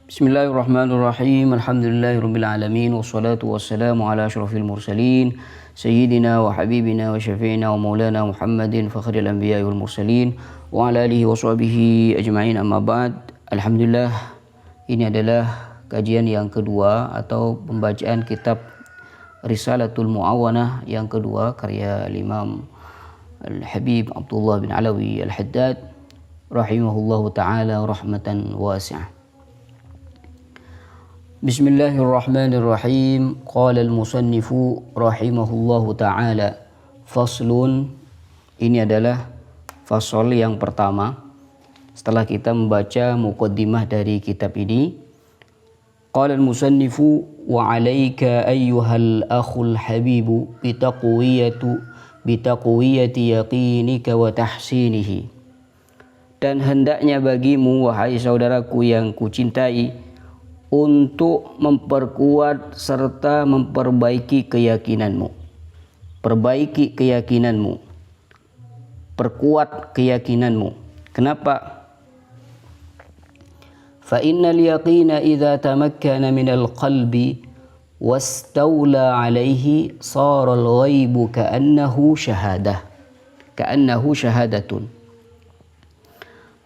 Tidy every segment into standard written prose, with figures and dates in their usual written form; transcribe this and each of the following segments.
Bismillahirrahmanirrahim. Alhamdulillahirabbil alamin wassalatu wassalamu ala asyrafil mursalin sayyidina wa habibina wa syafi'ina wa maulana Muhammadin fakhril anbiya'i wal mursalin wa ala alihi wa sahbihi ajma'in, amma ba'd. Alhamdulillah, ini adalah kajian yang kedua atau pembacaan kitab Risalatul Mu'awanah yang kedua karya Imam Al-Habib Abdullah bin Alawi Al-Haddad rahimahullahu ta'ala rahmatan wasi'ah. Bismillahirrahmanirrahim. Qala al-musannifu rahimahullahu ta'ala, faslun. Ini adalah fasal yang pertama setelah kita membaca muqaddimah dari kitab ini. Qala al-musannifu wa 'alaika ayyuhal akhul habibu bitaqwiyati yaqinika wa tahsinihi. Dan hendaknya bagimu, wahai saudaraku yang kucintai, untuk memperkuat serta memperbaiki keyakinanmu. Perbaiki keyakinanmu, perkuat keyakinanmu. Kenapa? Fa innal yaqina idza tamakkana minal qalbi wastawla alaihi sara al-ghaibu ka'annahu syahadatun.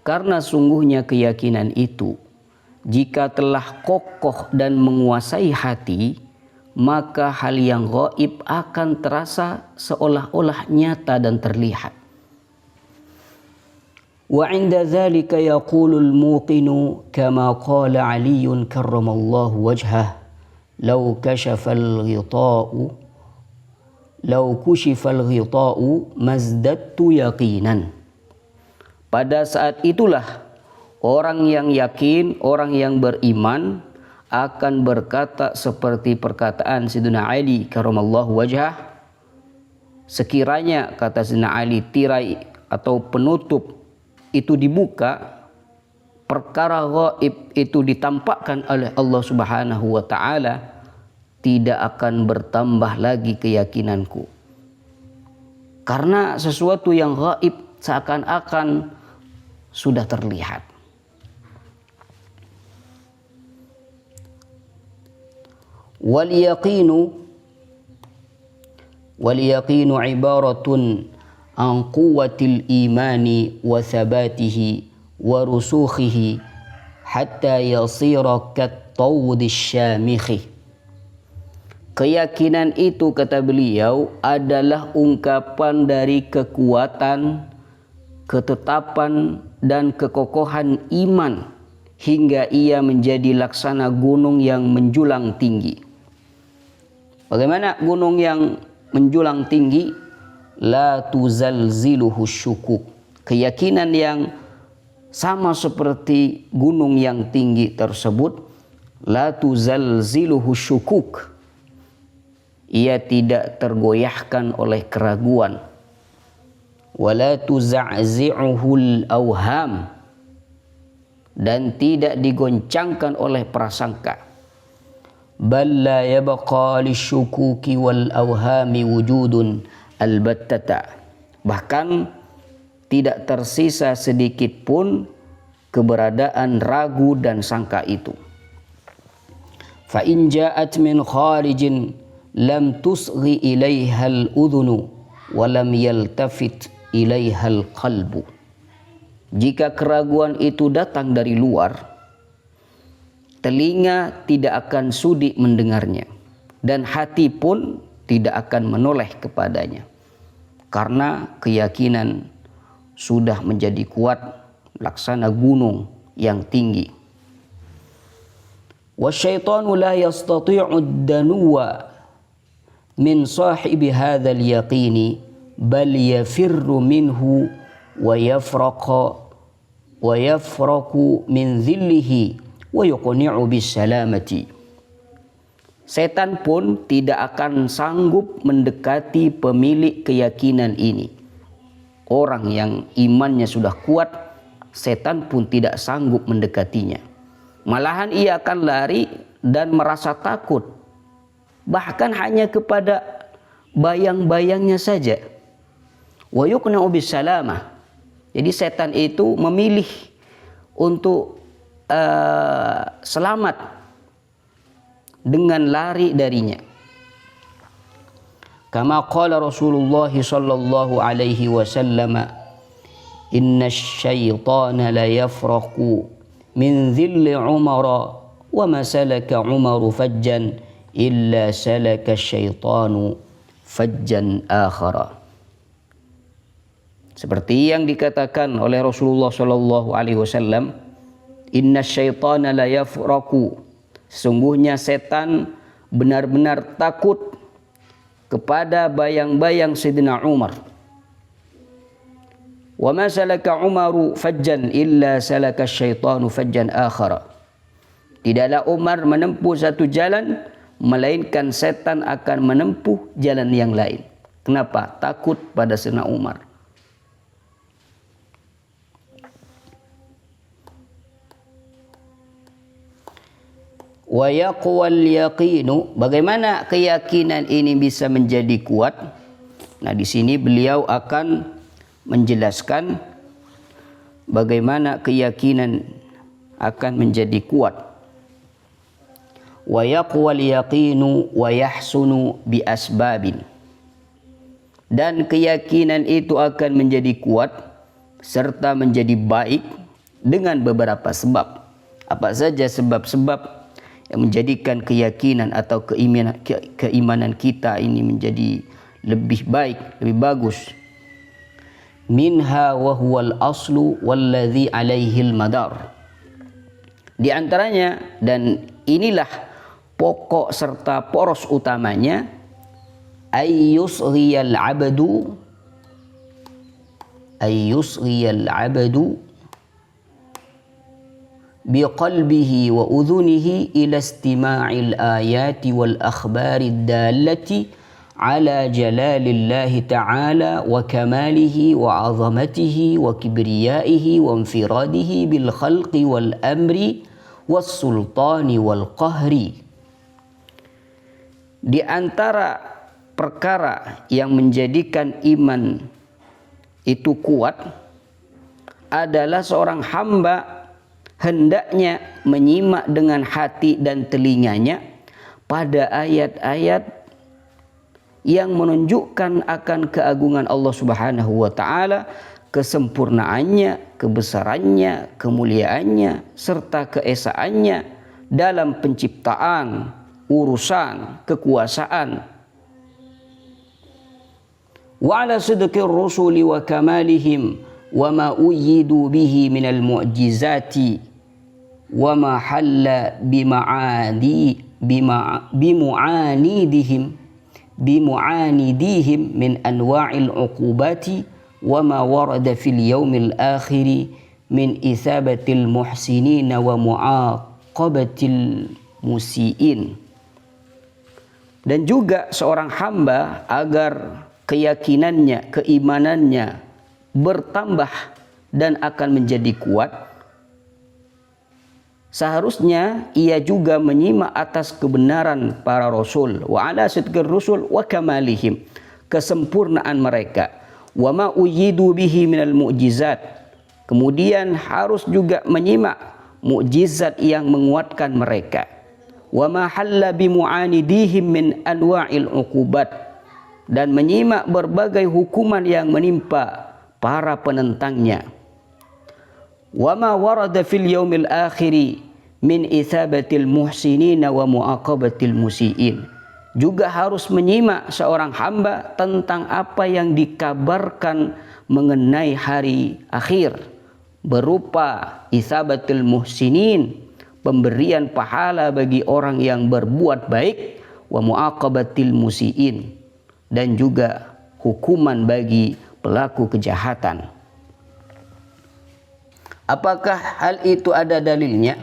Karena sungguhnya keyakinan itu, jika telah kokoh dan menguasai hati, maka hal yang gaib akan terasa seolah-olah nyata dan terlihat. Wa 'inda dzalika yaqulul muqinu kama qala 'Aliyyun karramallahu wajhah, law kashafal ghita'u mazdattu yaqinan. Pada saat itulah orang yang yakin, orang yang beriman akan berkata seperti perkataan Sayyidina Ali karramallahu wajhah. Sekiranya, kata Sayyidina Ali, tirai atau penutup itu dibuka, perkara gaib itu ditampakkan oleh Allah Subhanahu wa ta'ala, tidak akan bertambah lagi keyakinanku. Karena sesuatu yang gaib seakan-akan sudah terlihat. Wal yaqinu ibaratun an quwwatil imani wa thabatihi wa rusukhihi hatta yasira kat tawdish syamikhi. Keyakinan itu, kata beliau, adalah ungkapan dari kekuatan, ketetapan dan kekokohan iman hingga ia menjadi laksana gunung yang menjulang tinggi. Bagaimana gunung yang menjulang tinggi? La tuzalziluhu syukuk. Keyakinan yang sama seperti gunung yang tinggi tersebut, la tuzalziluhu syukuk. Ia tidak tergoyahkan oleh keraguan. Wala tuza'zi'uhul awham. Dan tidak digoncangkan oleh prasangka. Bal la yabqa lisyukuki wal awhami wujudun albattata. Bahkan tidak tersisa sedikit pun keberadaan ragu dan sangka itu. Fa in ja'at min kharijin lam tusghi ilaihal udhunu wa lam yaltafit ilaihal qalbu. Jika keraguan itu datang dari luar, telinga tidak akan sudi mendengarnya, dan hati pun tidak akan menoleh kepadanya, karena keyakinan sudah menjadi kuat laksana gunung yang tinggi. Wasyaitanu la yastati'u ad-danuwa min sahibi hadzal yaqini bal yafirru minhu wa yafraqu min dhillihi wa yuqni'u bis salamati. Setan pun tidak akan sanggup mendekati pemilik keyakinan ini. Orang yang imannya sudah kuat, setan pun tidak sanggup mendekatinya. Malahan ia akan lari dan merasa takut, bahkan hanya kepada bayang-bayangnya saja. Wa yuqni'u bis salamah. Jadi setan itu memilih untuk selamat dengan lari darinya. Kama qala Rasulullah sallallahu alaihi wasallam, inna syaitana la yafraqu min dhilli Umar wa ma salaka Umaru fajjan illa salaka syaitanu fajjan akhara. Seperti yang dikatakan oleh Rasulullah sallallahu alaihi wasallam, inna syaitana la yafraqu, sesungguhnya setan benar-benar takut kepada bayang-bayang Sayyidina Umar. Wa ma salaka Umaru fajjan illa salaka syaitanu fajjan akhara. Tidaklah Umar menempuh satu jalan, melainkan setan akan menempuh jalan yang lain. Kenapa? Takut pada Sayyidina Umar. Wa yaqwal yaqinu, bagaimana keyakinan ini bisa menjadi kuat? Nah, di sini beliau akan menjelaskan bagaimana keyakinan akan menjadi kuat. Wa yaqwal yaqinu wa yahsunu bi asbabin, dan keyakinan itu akan menjadi kuat serta menjadi baik dengan beberapa sebab. Apa saja sebab-sebab yang menjadikan keyakinan atau keimanan kita ini menjadi lebih baik, lebih bagus? Minha wa huwal aslu walladhi alaihil madar. Di antaranya, dan inilah pokok serta poros utamanya, ayyusghiyal abdu biqalbihi wa udhunihi ila istima'il ayati wal akhbarid dallati ala jalalillahi ta'ala wa kamalihi wa azamatihi wa kibriyaihi wa infiradihi bil khalqi wal amri was sultani wal qahri. Di antara perkara yang menjadikan iman itu kuat adalah seorang hamba hendaknya menyimak dengan hati dan telinganya pada ayat-ayat yang menunjukkan akan keagungan Allah Subhanahu wa taala, kesempurnaannya, kebesarannya, kemuliaannya serta keesaannya dalam penciptaan, urusan, kekuasaan. Wa ala sidqir rusuli wa kamalihim wa ma uyidu bihi minal mu'jizati wa ma halla bimu'anidihim min anwa'il uqubati wa ma warada fil yaumil akhiri min ithabatil muhsinina wa mu'aqabatil musiin. Dan juga seorang hamba agar keyakinannya, keimanannya bertambah dan akan menjadi kuat, seharusnya ia juga menyimak atas kebenaran para rasul, wa ala sidqir rusul wa kamalihim, kesempurnaan mereka, wa ma uyidu bihi minal mu'jizat, kemudian harus juga menyimak mukjizat yang menguatkan mereka, wa ma halla bimu'anidihim min anwa'il uqubat, dan menyimak berbagai hukuman yang menimpa para penentangnya, wa ma warada fil yaumil akhiri min ithabatil muhsinina wa muaqabatil musiin. Juga harus menyimak seorang hamba tentang apa yang dikabarkan mengenai hari akhir berupa ithabatil muhsinin, pemberian pahala bagi orang yang berbuat baik, wa muaqabatil musiin, dan juga hukuman bagi pelaku kejahatan. Apakah hal itu ada dalilnya?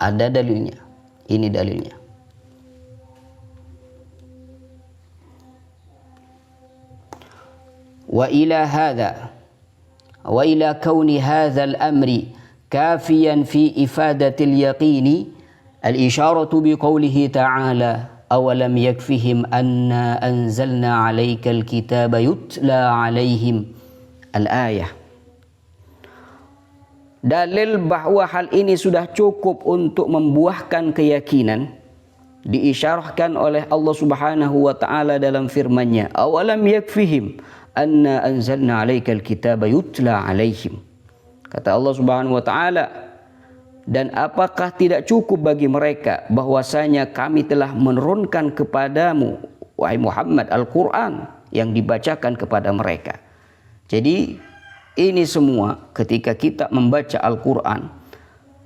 Ada dalilnya. Ini dalilnya. Wa ila kauni hadzal amri kafiyan fi ifadatil yaqini al-isharatu biqaulihi ta'ala awalam yakfihim anna anzalna 'alaikal kitaba yutla 'alaihim al-ayah. dalil bahwa hal ini sudah cukup untuk membuahkan keyakinan diisyarahkan oleh Allah Subhanahu wa taala dalam firman-Nya, awalam yakfihim anna anzalna 'alaikal kitaba yutla 'alaihim. Kata Allah Subhanahu wa taala, dan apakah tidak cukup bagi mereka bahwasanya kami telah menurunkan kepadamu wahai Muhammad Al-Qur'an yang dibacakan kepada mereka. Jadi ini semua ketika kita membaca Al-Qur'an,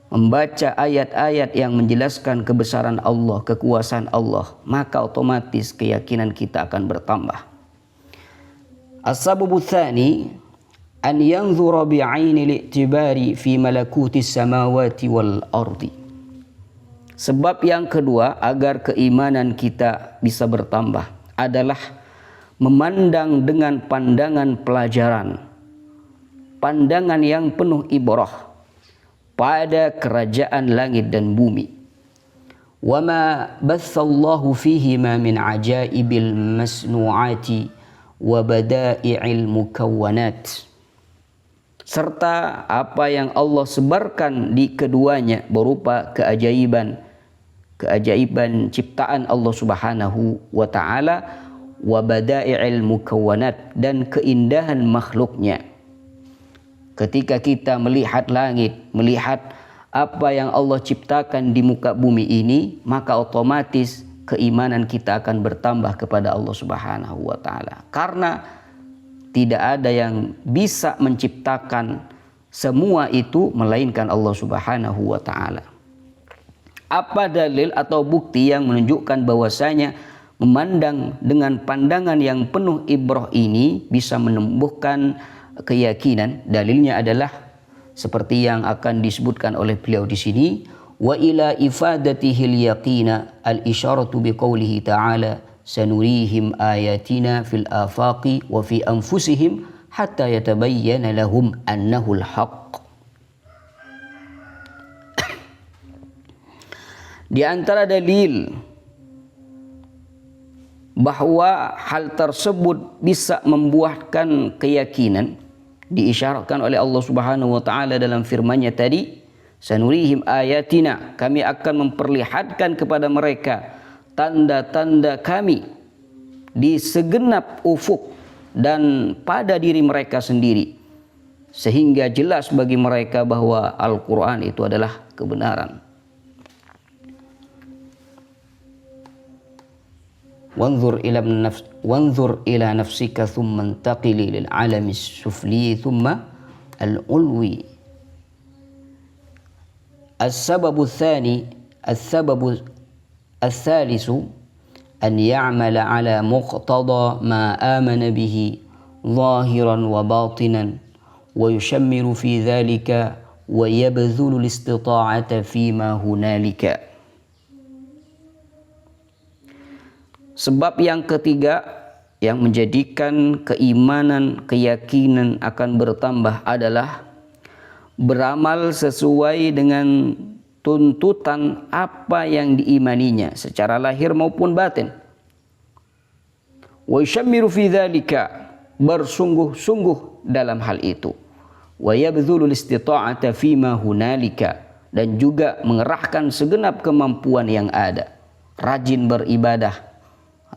membaca ayat-ayat yang menjelaskan kebesaran Allah, kekuasaan Allah, maka otomatis keyakinan kita akan bertambah. As-sababu tsani an yanzura bi'aini al-i'tibari fi malakutis samawati wal ardi. Sebab yang kedua agar keimanan kita bisa bertambah adalah memandang dengan pandangan pelajaran, pandangan yang penuh ibrah pada kerajaan langit dan bumi. Wa ma bathallahu fihi ma min ajaibil masnu'ati wa bada'i'il mukawwanat. Serta apa yang Allah sebarkan di keduanya berupa keajaiban ciptaan Allah Subhanahu wa taala, wa bada'i'il mukawwanat, dan keindahan makhluknya. Ketika kita melihat langit, melihat apa yang Allah ciptakan di muka bumi ini, maka otomatis keimanan kita akan bertambah kepada Allah Subhanahu wa taala. Karena tidak ada yang bisa menciptakan semua itu melainkan Allah Subhanahu wa taala. Apa dalil atau bukti yang menunjukkan bahwasanya memandang dengan pandangan yang penuh ibrah ini bisa menumbuhkan keyakinan? Dalilnya adalah seperti yang akan disebutkan oleh beliau di sini, wa ila ifadatihil yaqina al-isyaratu biqaulihi ta'ala sanurihim ayatina fil afaqi wa fi anfusihim hatta yatabayyana lahum annahu al-haqq. Di antara dalil bahwa hal tersebut bisa membuahkan keyakinan diisyaratkan oleh Allah Subhanahu wa taala dalam firman-Nya tadi, sanurihim ayatina, kami akan memperlihatkan kepada mereka tanda-tanda kami di segenap ufuk dan pada diri mereka sendiri, sehingga jelas bagi mereka bahwa Al-Qur'an itu adalah kebenaran. Wanzur ila nafsika thumma intaqili lil alami sufli thumma al-ulwi. As-sababu tsani as-sababu ats-tsalisu an ya'mala ala muqtada ma amana bihi zahiran wa batinan wa yushammiru fi dhalika wa yabdhulu al-istita'ata fima hunalika. Sebab yang ketiga yang menjadikan keimanan, keyakinan akan bertambah adalah beramal sesuai dengan tuntutan apa yang diimaninya secara lahir maupun batin. Wa yushammiru fi dzalika, bersungguh-sungguh dalam hal itu. Wa yabdhulul istita'ata fima hunalika, dan juga mengerahkan segenap kemampuan yang ada. Rajin beribadah,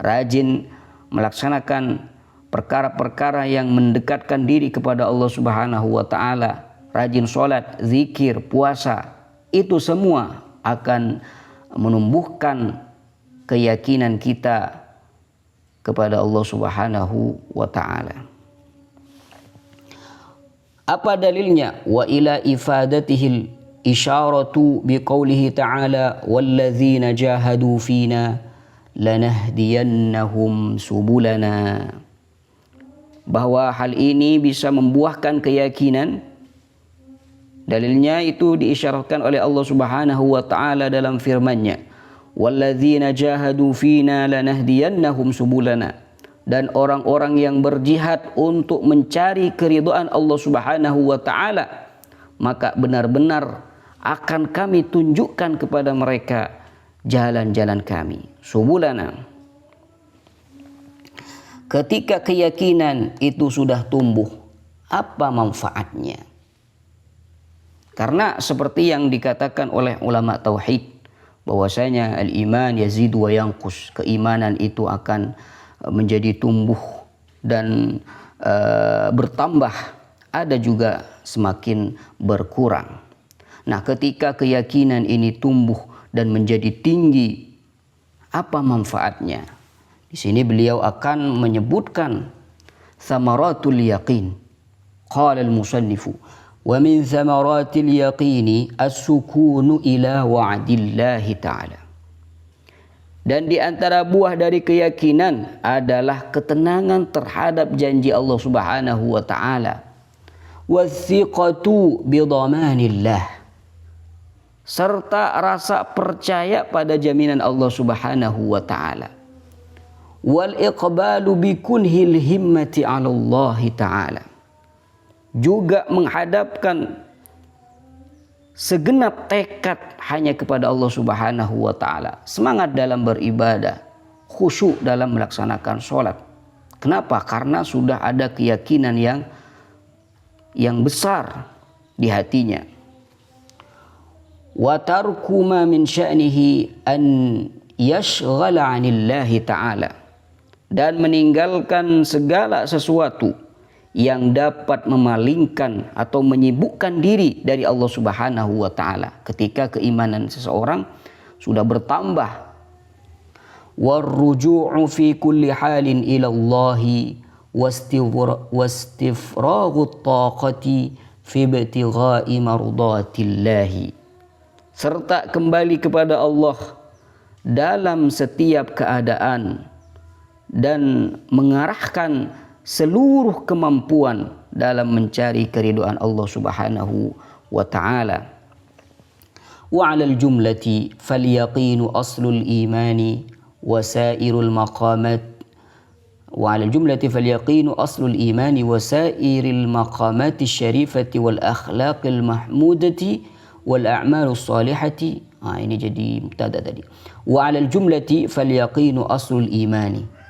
rajin melaksanakan perkara-perkara yang mendekatkan diri kepada Allah Subhanahu wa taala, rajin sholat, zikir, puasa, itu semua akan menumbuhkan keyakinan kita kepada Allah Subhanahu wa taala. Apa dalilnya? Wa ila ifadatihil isyaratu biqaulihi ta'ala walladzina jahadu fina lanahdiyannahum subulana. Bahwa hal ini bisa membuahkan keyakinan. Dalilnya itu diisyaratkan oleh Allah Subhanahu wa taala dalam firman-Nya, walladzina jahadu fina lanahdiyannahum subulana, dan orang-orang yang berjihad untuk mencari keridhaan Allah Subhanahu wa taala, maka benar-benar akan kami tunjukkan kepada mereka jalan-jalan kami, subulana. Ketika keyakinan itu sudah tumbuh, apa manfaatnya? Karena seperti yang dikatakan oleh ulama tauhid bahwasanya al-iman yazidu wa yanqus, keimanan itu akan menjadi tumbuh dan bertambah, ada juga semakin berkurang. Nah, ketika keyakinan ini tumbuh dan menjadi tinggi, apa manfaatnya? Di sini beliau akan menyebutkan thamaratul yaqin. Qala al-musannifu wa min thamaratil yaqini as-sukunu ila wa'dillahi ta'ala. Dan di antara buah dari keyakinan adalah ketenangan terhadap janji Allah Subhanahu wa taala. Wathiqatu bidhamanillah, serta rasa percaya pada jaminan Allah Subhanahu wa taala. Wal iqbalu bi kunhil himmati 'ala Allah taala, juga menghadapkan segenap tekad hanya kepada Allah Subhanahu wa taala, semangat dalam beribadah, khusyuk dalam melaksanakan sholat. Kenapa? Karena sudah ada keyakinan yang besar di hatinya. Wa tarku ma min sya'nihi an yashghala 'anillahi ta'ala, dan meninggalkan segala sesuatu yang dapat memalingkan atau menyibukkan diri dari Allah Subhanahu wa taala ketika keimanan seseorang sudah bertambah. Warruju'u fi kulli halin ila Allah wastifraghu taqati fi ibtigha'i mardatillahi, serta kembali kepada Allah dalam setiap keadaan dan mengarahkan seluruh kemampuan dalam mencari keridhaan Allah Subhanahu wa taala. Wa 'alal jumlati falyaqinu aslul imani wa sairul maqamat. Wa 'alal jumlati falyaqinu aslul imani wa sairil maqamati syarifati wal akhlaqil mahmudati wal a'malus salihati. Ini jadi mubtada tadi. Wa 'alal jumlati falyaqinu aslul imani.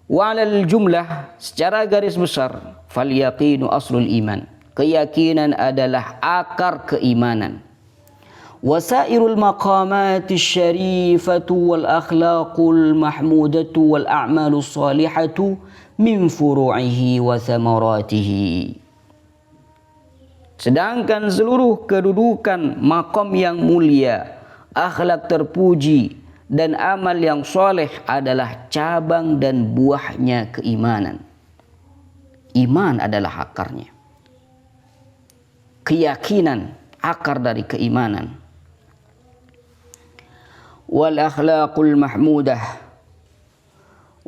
Wa 'alal jumlah, secara garis besar, fal yaqinu aslul iman, keyakinan adalah akar keimanan. Wasairul maqamati syarifatu wal akhlaqul mahmudatu wal a'malus salihatu min furu'ihi wa thamaratihi. Sedangkan seluruh kedudukan makom yang mulia, akhlak terpuji, dan amal yang soleh adalah cabang dan buahnya keimanan. Iman adalah akarnya. Keyakinan akar dari keimanan. Wal akhlaqul mahmudah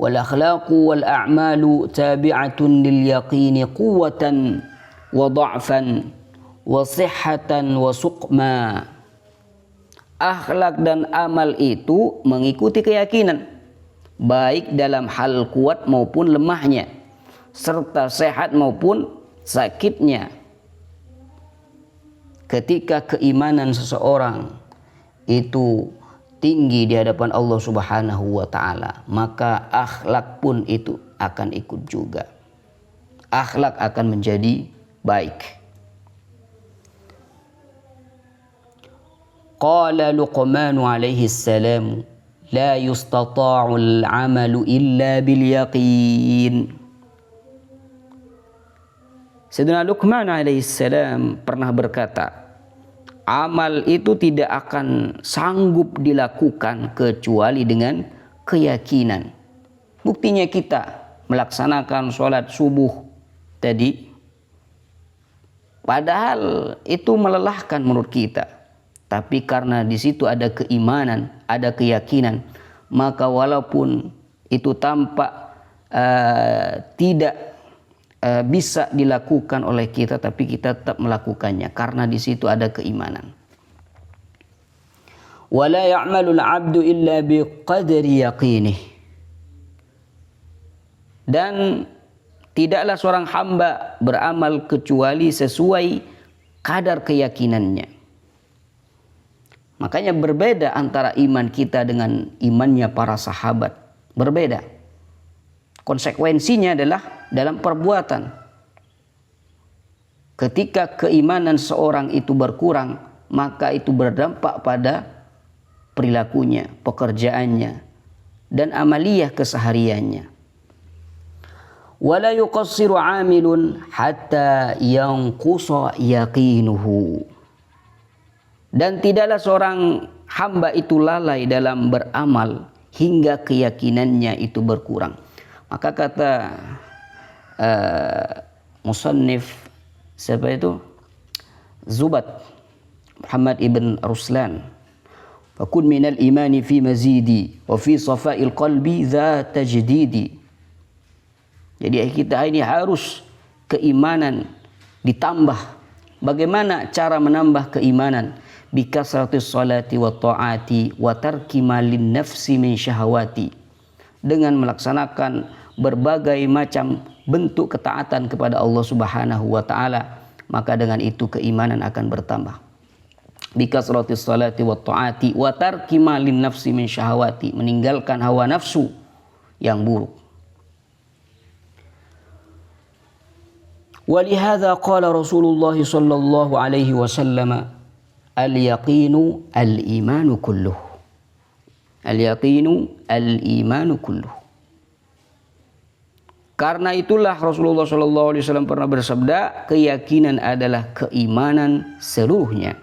wal akhlaqu wal a'malu tabi'atun lil yaqini quwwatan wa dha'fan wa sihhatan wa suqma. Akhlak dan amal itu mengikuti keyakinan, baik dalam hal kuat maupun lemahnya, serta sehat maupun sakitnya. Ketika keimanan seseorang itu tinggi di hadapan Allah Subhanahu wa taala, maka akhlak pun itu akan ikut juga. Akhlak akan menjadi baik. Qala Luqman alaihi salam, la yustata'ul amalu illa bil yaqin. Sayyidina Luqman alaihi salam pernah berkata, amal itu tidak akan sanggup dilakukan kecuali dengan keyakinan. Buktinya kita melaksanakan sholat subuh tadi, padahal itu melelahkan menurut kita. Tapi karena di situ ada keimanan, ada keyakinan, maka walaupun itu tampak tidak bisa dilakukan oleh kita, tapi kita tetap melakukannya karena di situ ada keimanan. Wala ya'malul 'abdu illa biqadri yaqinih. Dan tidaklah seorang hamba beramal kecuali sesuai kadar keyakinannya. Makanya berbeda antara iman kita dengan imannya para sahabat. Berbeda. Konsekuensinya adalah dalam perbuatan. Ketika keimanan seorang itu berkurang, maka itu berdampak pada perilakunya, pekerjaannya, dan amaliyah kesehariannya. Wala yuqassiru 'amilun hatta yanqusa yaqinuhu. Dan tidaklah seorang hamba itu lalai dalam beramal hingga keyakinannya itu berkurang. Maka kata musannif, siapa itu? Zubat Muhammad ibn Ruslan. Fakun minal imani fi mazidi wa fi safa'il qalbi dha tajdidi. Jadi kita ini harus keimanan ditambah. Bagaimana cara menambah keimanan? Bikasratis salati wa ta'ati wa tarki malin nafsi min syahawati. Dengan melaksanakan berbagai macam bentuk ketaatan kepada Allah Subhanahu wa taala, maka dengan itu keimanan akan bertambah. Bikasratis salati wa ta'ati wa tarki malin nafsi min syahawati, meninggalkan hawa nafsu yang buruk. Walihada qala Rasulullah sallallahu alaihi wasallam, al-yaqinu al-imanu kulluh. Al-yaqinu al-imanu kulluh. Karena itulah Rasulullah sallallahu alaihi wasallam pernah bersabda, keyakinan adalah keimanan seluruhnya.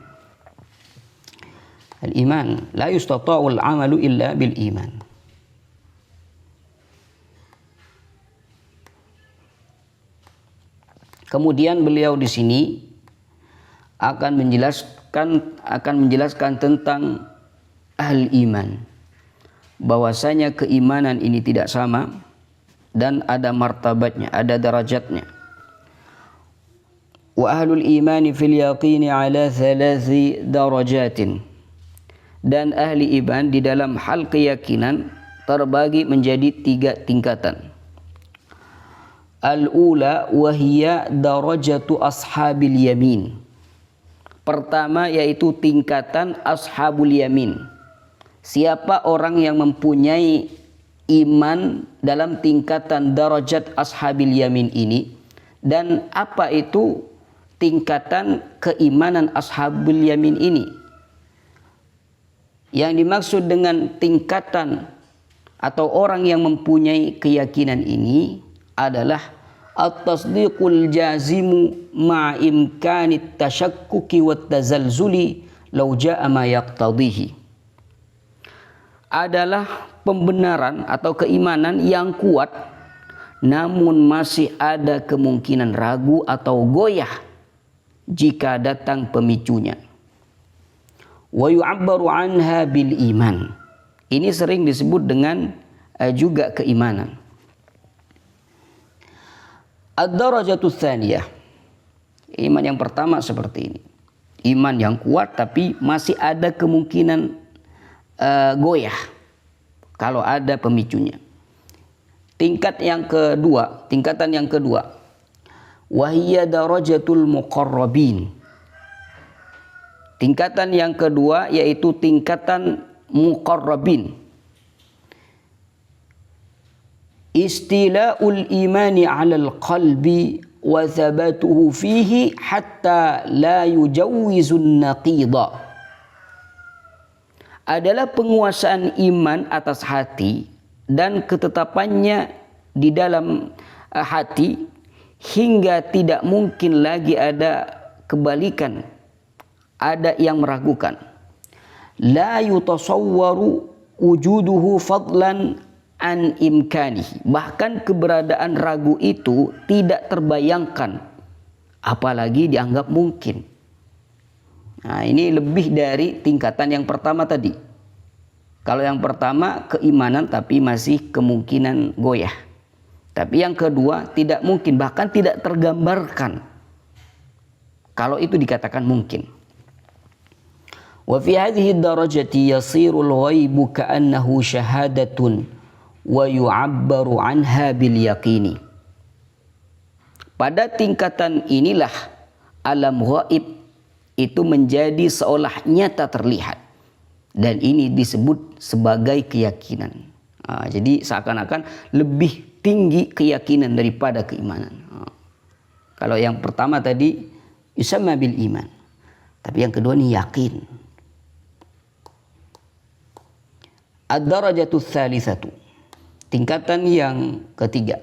Al-iman la yustata'u al-amalu illa bil iman. Kemudian beliau di sini akan menjelaskan tentang ahli iman, bahwasanya keimanan ini tidak sama dan ada martabatnya, ada derajatnya. Wa ahlul imani fil yaqini ala thalathi darajatin. Dan ahli iman di dalam hal keyakinan terbagi menjadi 3 tingkatan. Al-ula wahiyya darajatu ashabil yamin. Pertama yaitu tingkatan ashabul yamin. Siapa orang yang mempunyai iman dalam tingkatan darajat ashabil yamin ini, dan apa itu tingkatan keimanan ashabul yamin ini? Yang dimaksud dengan tingkatan atau orang yang mempunyai keyakinan ini adalah at-tasdiqul jazimu ma'a imkanit tasyakkuki wat tazalzuli law jaa ma yaqtadihi. Adalah pembenaran atau keimanan yang kuat namun masih ada kemungkinan ragu atau goyah jika datang pemicunya. Wa yu'abbaru anha bil iman. Ini sering disebut dengan juga keimanan. Ad-darajatu tsaniyah. Iman yang pertama seperti ini. Iman yang kuat tapi masih ada kemungkinan goyah kalau ada pemicunya. Tingkatan yang kedua. Wahiyya darajatul muqarrabin. Tingkatan yang kedua yaitu tingkatan muqarrabin. Istila'ul imani 'alal qalbi wa thabatuhu fihi hatta la yujawwizun naqidha. Adalah penguasaan iman atas hati dan ketetapannya di dalam hati hingga tidak mungkin lagi ada kebalikan, ada yang meragukan. La yutasawwaru wujuduhu fadlan an imkanihi. Bahkan keberadaan ragu itu tidak terbayangkan, apalagi dianggap mungkin. Nah, ini lebih dari tingkatan yang pertama tadi. Kalau yang pertama keimanan tapi masih kemungkinan goyah. Tapi yang kedua tidak mungkin, bahkan tidak tergambarkan kalau itu dikatakan mungkin. Wa fi hadhihi darajati yasirul ghaibu ka'annahu syahadatun wa yu'abbaru anha bil yaqini. Pada tingkatan inilah alam ghaib itu menjadi seolah nyata terlihat, dan ini disebut sebagai keyakinan. Jadi seakan-akan lebih tinggi keyakinan daripada keimanan. Kalau yang pertama tadi yusamma bil iman. Tapi yang kedua ini yakin. Ad-darajatu tsalitsatu, tingkatan yang ketiga,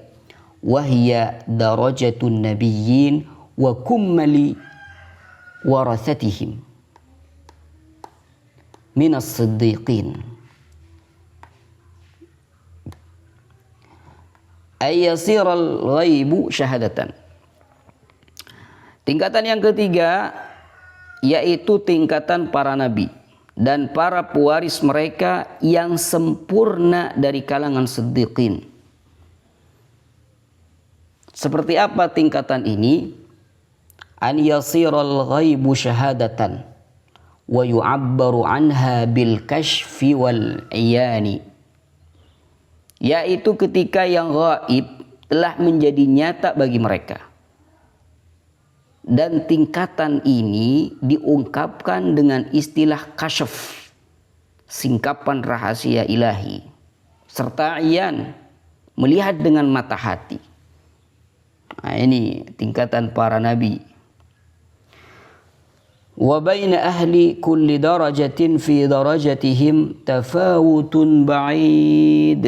wahya darajatun nabiyyin wa kummali warasatihim minas siddiqin ay yasiral ghaibu syahadatan. Tingkatan yang ketiga yaitu tingkatan para nabi dan para pewaris mereka yang sempurna dari kalangan siddiqin. Seperti apa tingkatan ini? An yasiral ghaibu syahadatan wa yu'abbaru anha bil kashfi wal iyani, yaitu ketika yang gaib telah menjadi nyata bagi mereka, dan tingkatan ini diungkapkan dengan istilah kasyf, singkapan rahasia ilahi, serta iyan, melihat dengan mata hati. Nah, ini tingkatan para nabi. Wa baina ahli kulli darajatin fi darajatihim tafawutun ba'id.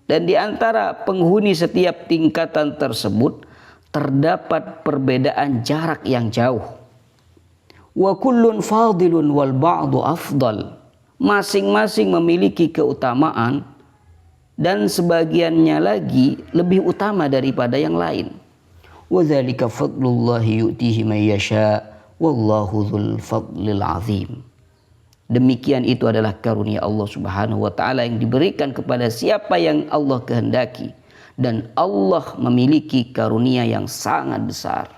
Dan di antara penghuni setiap tingkatan tersebut terdapat perbedaan jarak yang jauh. Wa kullun fadilun wal ba'du afdal. Masing-masing memiliki keutamaan dan sebagiannya lagi lebih utama daripada yang lain. Wa dzalika fadlullahi yu'tihi may yasha. Wallahu dzul fadlil azim. Demikian itu adalah karunia Allah Subhanahu wa taala yang diberikan kepada siapa yang Allah kehendaki, dan Allah memiliki karunia yang sangat besar.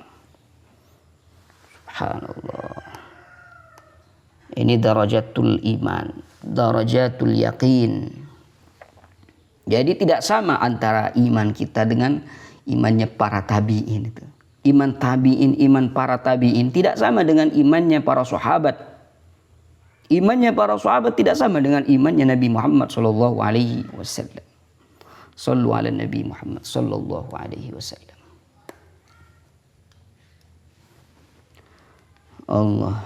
Subhanallah. Ini darajatul iman, darajatul yakin. Jadi tidak sama antara iman kita dengan imannya para tabi'in itu. Iman tabi'in, iman para tabi'in tidak sama dengan imannya para sahabat. Imannya para sahabat tidak sama dengan imannya Nabi Muhammad sallallahu alaihi wasallam. Sallu ala Nabi Muhammad sallallahu alaihi wasallam. Allah.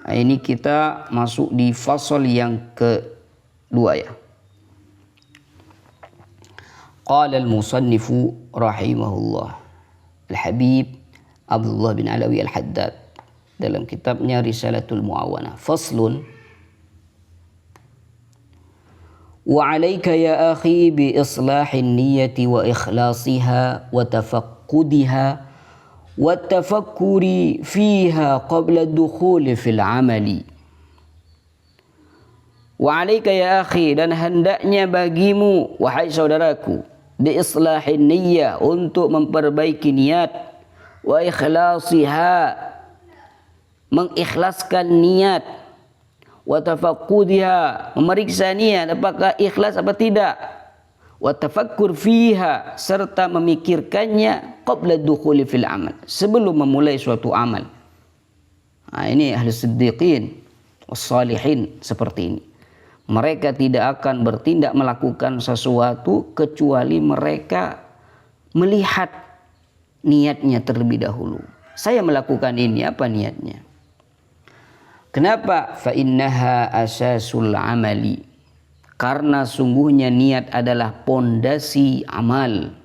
Nah, ini kita masuk di fasal yang kedua ya. Qala al-musannifu rahimahullah Al-Habib Abdullah bin Alawi Al-Haddad dalam kitabnya Risalatul Mu'awana, faslun wa 'alaika ya akhi bi islahin niyyati wa ikhlasiha wa tafaqqudiha wa tafakkuri fiha qabla ad-dukhuli fil 'amali. Wa 'alaika ya akhi, dan hendaknya bagimu wahai saudaraku, bi islahin niyyah, untuk memperbaiki niat, wa ikhlasiha, mengikhlaskan niat, wa tafaqqudiha, memeriksa niat apakah ikhlas apa tidak, wa tafakkur fiha, serta memikirkannya qabla dukhuli fil amal, sebelum memulai suatu amal. Nah, ini ahli siddiqin wassalihin seperti ini. Mereka tidak akan bertindak melakukan sesuatu kecuali mereka melihat niatnya terlebih dahulu. Saya melakukan ini, apa niatnya? Kenapa? Fa innaha asasul amali. Karena sungguhnya niat adalah pondasi amal.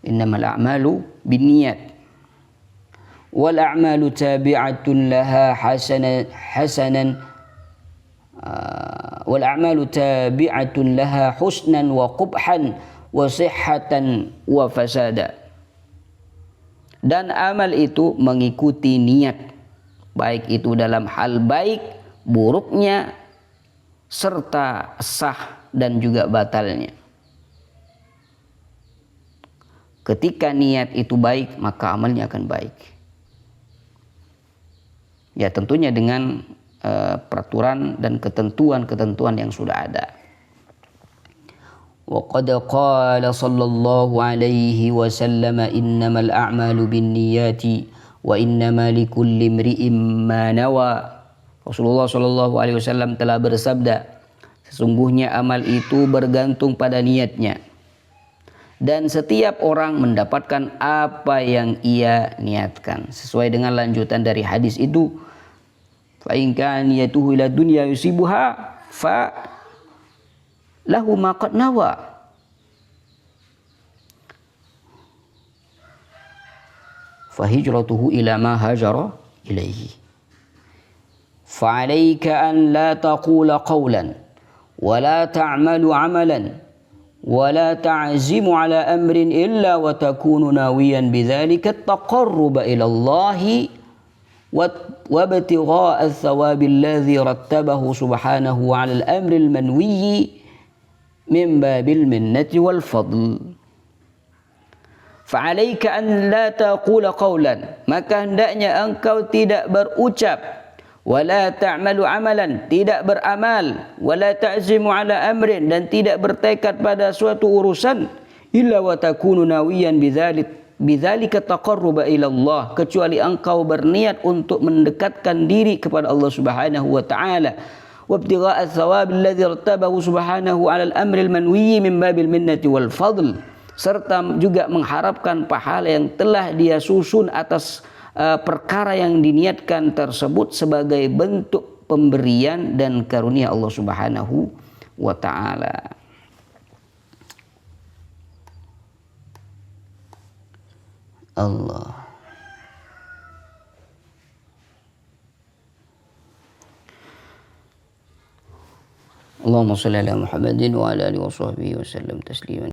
Innamal a'malu binniyat. Wal a'malu tabi'atun laha hasanan wal a'malu tabi'atun laha husnan wa qubhan wa sihhatan wa fasada. Dan amal itu mengikuti niat, baik itu dalam hal baik, buruknya, serta sah dan juga batalnya. Ketika niat itu baik, maka amalnya akan baik. Ya, tentunya dengan peraturan dan ketentuan-ketentuan yang sudah ada. Wa qad qala sallallahu alaihi wasallam innamal a'malu binniyati wa innama likulli imri'in ma nawa. Rasulullah sallallahu alaihi wasallam telah bersabda, sesungguhnya amal itu bergantung pada niatnya, dan setiap orang mendapatkan apa yang ia niatkan. Sesuai dengan lanjutan dari hadis itu, fa in kan yatuhu ila dunya yusibuha fa lahu ma qad nawa. Fa hijratuhu ila ma hajara ilaihi. Fa alayka an la taqula qawlan wa la ta'malu 'amalan ولا تعزم على أمر إلا وتكون ناويا بذلك التقرب إلى الله وابتغاء الثواب الذي رتبه سبحانه على الأمر المنوي من باب المنة والفضل. فعليك أن لا تقول قولا, maka hendaknya engkau tidak berucap, wala ta'malu amalan, tidak beramal, wala ta'zimu ala amrin, dan tidak bertekad pada suatu urusan, illa wa takunu nawiyan bidzalika taqarruba ila Allah, kecuali engkau berniat untuk mendekatkan diri kepada Allah Subhanahu wa taala, wa ibtigha'a ats-tsawab alladzi rattabahu subhanahu ala al-amri al-manwi min babil minnati wal fadl, serta juga mengharapkan pahala yang telah dia susun atas perkara yang diniatkan tersebut sebagai bentuk pemberian dan karunia Allah Subhanahu wa taala. Allah. Allahumma shalli ala Muhammadin wa ala alihi wa sahbihi wa sallam tasliman.